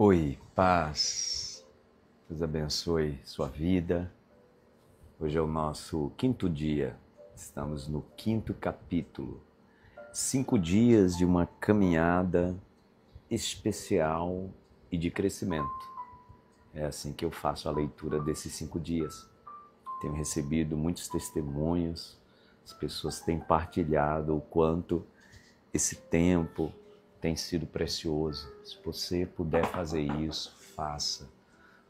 Oi, paz. Deus abençoe sua vida. Hoje é o nosso quinto dia. Estamos no quinto capítulo. 5 dias de uma caminhada especial e de crescimento. É assim que eu faço a leitura desses 5 dias. Tenho recebido muitos testemunhos. As pessoas têm partilhado o quanto esse tempo tem sido precioso. Se você puder fazer isso, faça.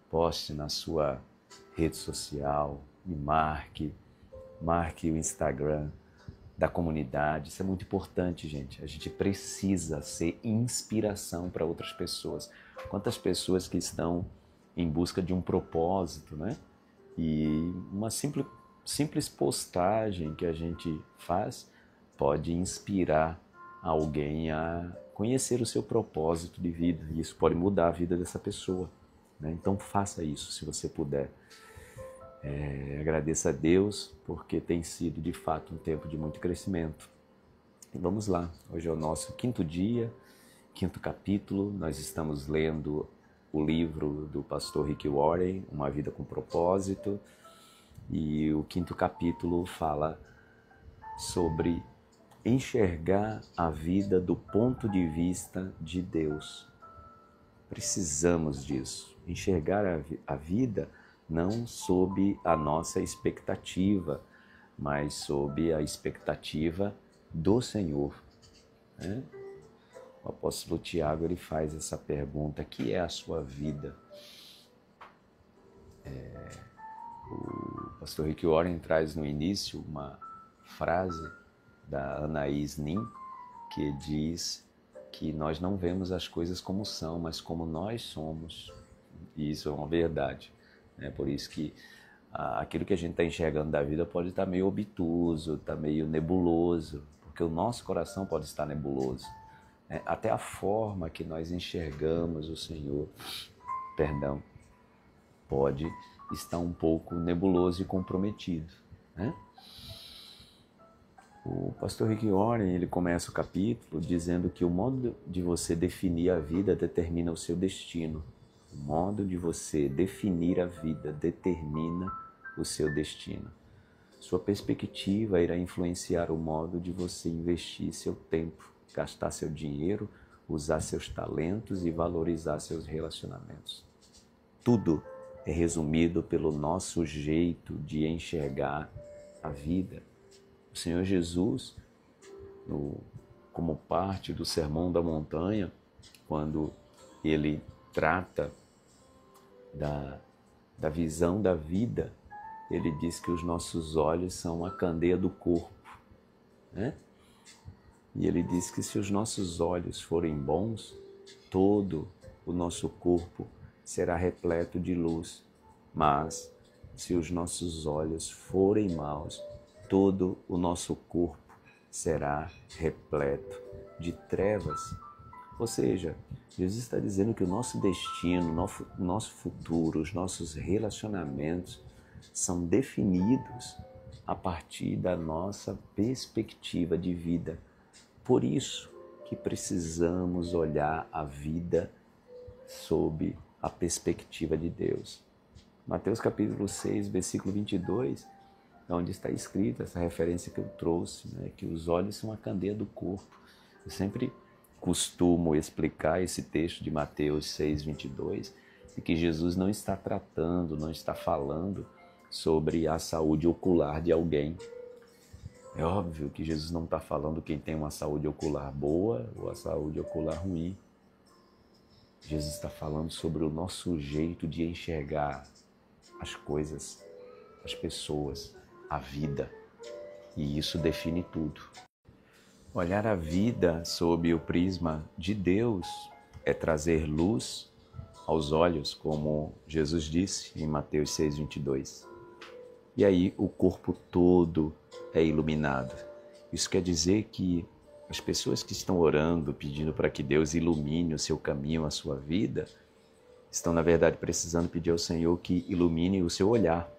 Poste na sua rede social, me marque o Instagram da comunidade. Isso é muito importante, gente. A gente precisa ser inspiração para outras pessoas. Quantas pessoas que estão em busca de um propósito, né? E uma simples postagem que a gente faz pode inspirar alguém a conhecer o seu propósito de vida. E isso pode mudar a vida dessa pessoa, né? Então faça isso se você puder. Agradeça a Deus porque tem sido de fato um tempo de muito crescimento. E vamos lá, hoje é o nosso quinto dia, quinto capítulo. Nós estamos lendo o livro do pastor Rick Warren, Uma Vida com Propósito. E o quinto capítulo fala sobre enxergar a vida do ponto de vista de Deus. Precisamos disso, enxergar a vida não sob a nossa expectativa, mas sob a expectativa do Senhor, né? O apóstolo Tiago ele faz essa pergunta: que é a sua vida? O pastor Rick Warren traz no início uma frase da Anaïs Nin, que diz que nós não vemos as coisas como são, mas como nós somos. E isso é uma verdade. É por isso que aquilo que a gente está enxergando da vida pode estar meio obtuso, está meio nebuloso, porque o nosso coração pode estar nebuloso. Até a forma que nós enxergamos o Senhor, pode estar um pouco nebuloso e comprometido, né? O pastor Rick Warren ele começa o capítulo dizendo que o modo de você definir a vida determina o seu destino. O modo de você definir a vida determina o seu destino. Sua perspectiva irá influenciar o modo de você investir seu tempo, gastar seu dinheiro, usar seus talentos e valorizar seus relacionamentos. Tudo é resumido pelo nosso jeito de enxergar a vida. O Senhor Jesus, como parte do Sermão da Montanha, quando ele trata da visão da vida, ele diz que os nossos olhos são a candeia do corpo, né? E ele diz que se os nossos olhos forem bons, todo o nosso corpo será repleto de luz. Mas se os nossos olhos forem maus, todo o nosso corpo será repleto de trevas. Ou seja, Jesus está dizendo que o nosso destino, o nosso futuro, os nossos relacionamentos são definidos a partir da nossa perspectiva de vida. Por isso que precisamos olhar a vida sob a perspectiva de Deus. Mateus capítulo 6, versículo 22, é onde está escrito essa referência que eu trouxe, né? Que os olhos são a candeia do corpo. Eu sempre costumo explicar esse texto de Mateus 6, 22, e que Jesus não está tratando, não está falando sobre a saúde ocular de alguém. É óbvio que Jesus não está falando quem tem uma saúde ocular boa ou a saúde ocular ruim. Jesus está falando sobre o nosso jeito de enxergar as coisas, as pessoas, a vida. E isso define tudo. Olhar a vida sob o prisma de Deus é trazer luz aos olhos, como Jesus disse em Mateus 6, 22. E aí o corpo todo é iluminado. Isso quer dizer que as pessoas que estão orando, pedindo para que Deus ilumine o seu caminho, a sua vida, estão, na verdade, precisando pedir ao Senhor que ilumine o seu olhar.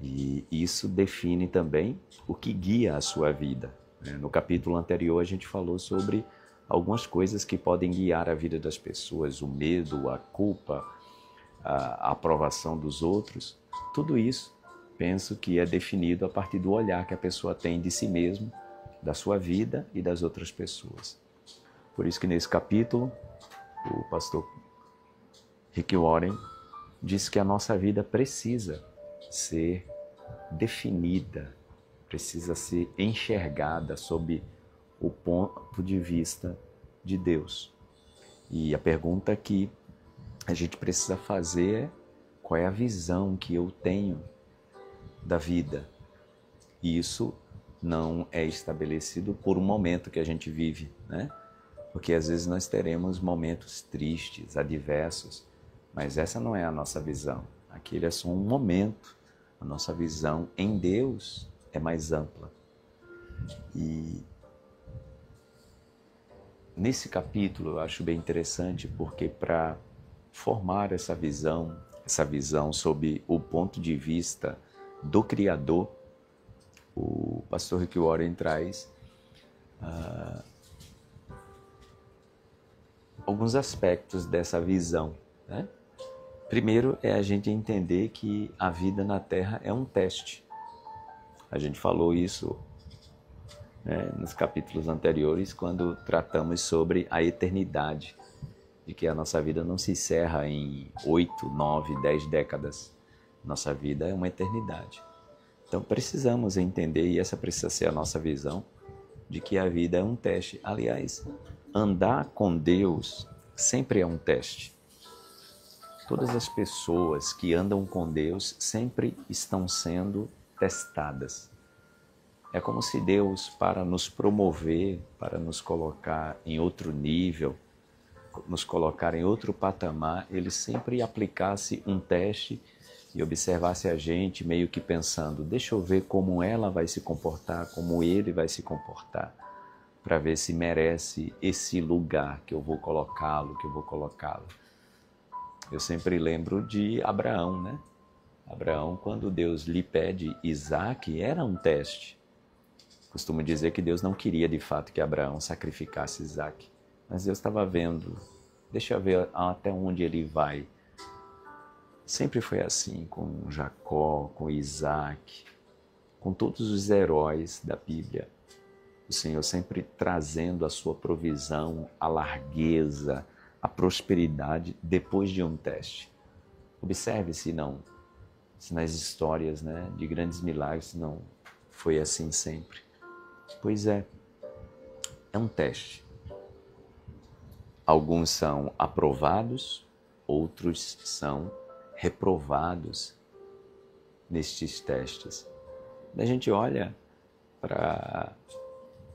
E isso define também o que guia a sua vida. No capítulo anterior, a gente falou sobre algumas coisas que podem guiar a vida das pessoas, o medo, a culpa, a aprovação dos outros. Tudo isso, penso que é definido a partir do olhar que a pessoa tem de si mesmo, da sua vida e das outras pessoas. Por isso que nesse capítulo, o pastor Rick Warren diz que a nossa vida precisa ser definida, precisa ser enxergada sob o ponto de vista de Deus. E a pergunta que a gente precisa fazer é: qual é a visão que eu tenho da vida? E isso não é estabelecido por um momento que a gente vive, né? Porque às vezes nós teremos momentos tristes, adversos, mas essa não é a nossa visão. Aquele é só um momento. A nossa visão em Deus é mais ampla. E nesse capítulo eu acho bem interessante, porque para formar essa visão sob o ponto de vista do Criador, o pastor Rick Warren traz alguns aspectos dessa visão, né? Primeiro é a gente entender que a vida na Terra é um teste. A gente falou isso, né, nos capítulos anteriores, quando tratamos sobre a eternidade, de que a nossa vida não se encerra em 8, 9, 10 décadas. Nossa vida é uma eternidade. Então precisamos entender, e essa precisa ser a nossa visão, de que a vida é um teste. Aliás, andar com Deus sempre é um teste. Todas as pessoas que andam com Deus sempre estão sendo testadas. É como se Deus, para nos promover, para nos colocar em outro nível, nos colocar em outro patamar, Ele sempre aplicasse um teste e observasse a gente meio que pensando: deixa eu ver como ela vai se comportar, como ele vai se comportar, para ver se merece esse lugar que eu vou colocá-lo, Eu sempre lembro de Abraão, né? Abraão, quando Deus lhe pede Isaque, era um teste. Costumo dizer que Deus não queria de fato que Abraão sacrificasse Isaque, mas Deus estava vendo, deixa eu ver até onde ele vai. Sempre foi assim com Jacó, com Isaque, com todos os heróis da Bíblia. O Senhor sempre trazendo a sua provisão, a largueza, a prosperidade depois de um teste. Observe se nas histórias, né, de grandes milagres não foi assim sempre. Pois é um teste. Alguns são aprovados, outros são reprovados nestes testes. A gente olha para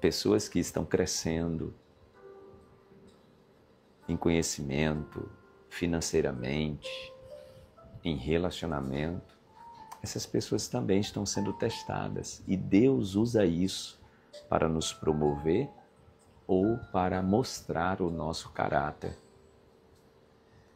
pessoas que estão crescendo em conhecimento, financeiramente, em relacionamento, essas pessoas também estão sendo testadas. E Deus usa isso para nos promover ou para mostrar o nosso caráter.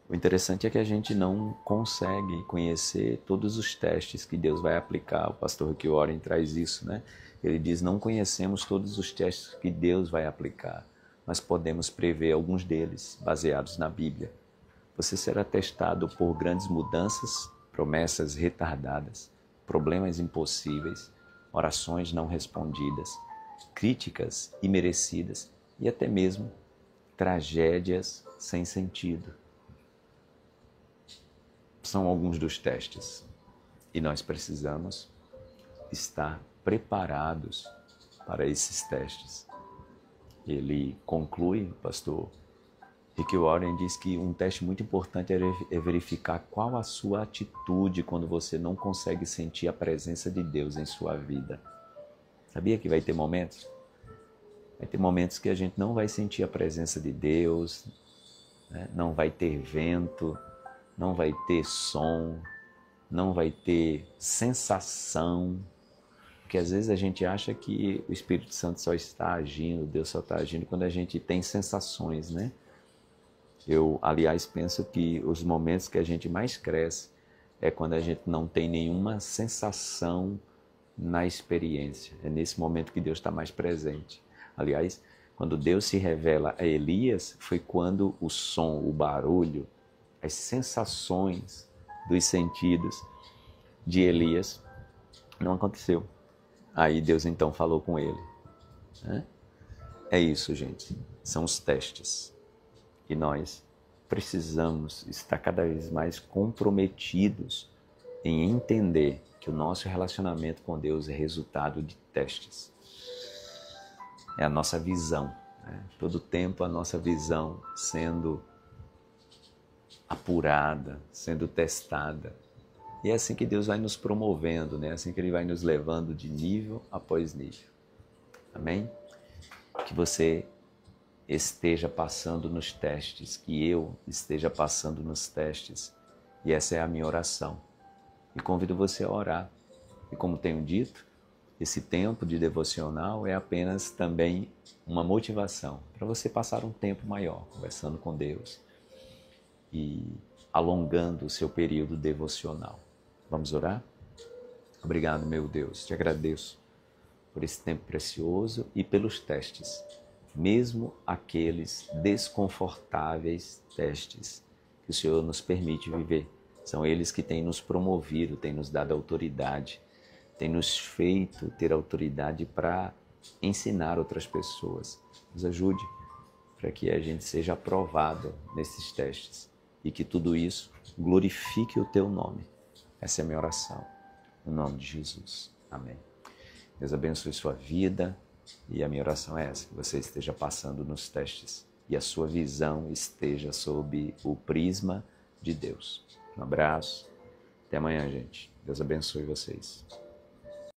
O interessante é que a gente não consegue conhecer todos os testes que Deus vai aplicar. O pastor Rick Warren traz isso, né? Ele diz: não conhecemos todos os testes que Deus vai aplicar, mas podemos prever alguns deles, baseados na Bíblia. Você será testado por grandes mudanças, promessas retardadas, problemas impossíveis, orações não respondidas, críticas imerecidas e até mesmo tragédias sem sentido. São alguns dos testes e nós precisamos estar preparados para esses testes. Ele conclui, o pastor Rick Warren diz que um teste muito importante é verificar qual a sua atitude quando você não consegue sentir a presença de Deus em sua vida. Sabia que vai ter momentos? Vai ter momentos que a gente não vai sentir a presença de Deus, né? Não vai ter vento, não vai ter som, não vai ter sensação, porque às vezes a gente acha que o Espírito Santo só está agindo, Deus só está agindo quando a gente tem sensações, né? Eu, aliás, penso que os momentos que a gente mais cresce é quando a gente não tem nenhuma sensação na experiência. É nesse momento que Deus está mais presente. Aliás, Quando Deus se revela a Elias, foi quando o som, o barulho, as sensações dos sentidos de Elias não aconteceu. Aí Deus então falou com ele. É isso, gente. São os testes. E nós precisamos estar cada vez mais comprometidos em entender que o nosso relacionamento com Deus é resultado de testes. É a nossa visão. Todo tempo a nossa visão sendo apurada, sendo testada. E é assim que Deus vai nos promovendo, é assim que Ele vai nos levando de nível após nível. Amém? Que você esteja passando nos testes, que eu esteja passando nos testes. E essa é a minha oração. E convido você a orar. E como tenho dito, esse tempo de devocional é apenas também uma motivação para você passar um tempo maior conversando com Deus e alongando o seu período devocional. Vamos orar? Obrigado, meu Deus. Te agradeço por esse tempo precioso e pelos testes, mesmo aqueles desconfortáveis testes que o Senhor nos permite viver. São eles que têm nos promovido, têm nos dado autoridade, têm nos feito ter autoridade para ensinar outras pessoas. Nos ajude para que a gente seja aprovado nesses testes e que tudo isso glorifique o Teu nome. Essa é a minha oração, no nome de Jesus. Amém. Deus abençoe sua vida e a minha oração é essa, que você esteja passando nos testes e a sua visão esteja sob o prisma de Deus. Um abraço, até amanhã, gente. Deus abençoe vocês.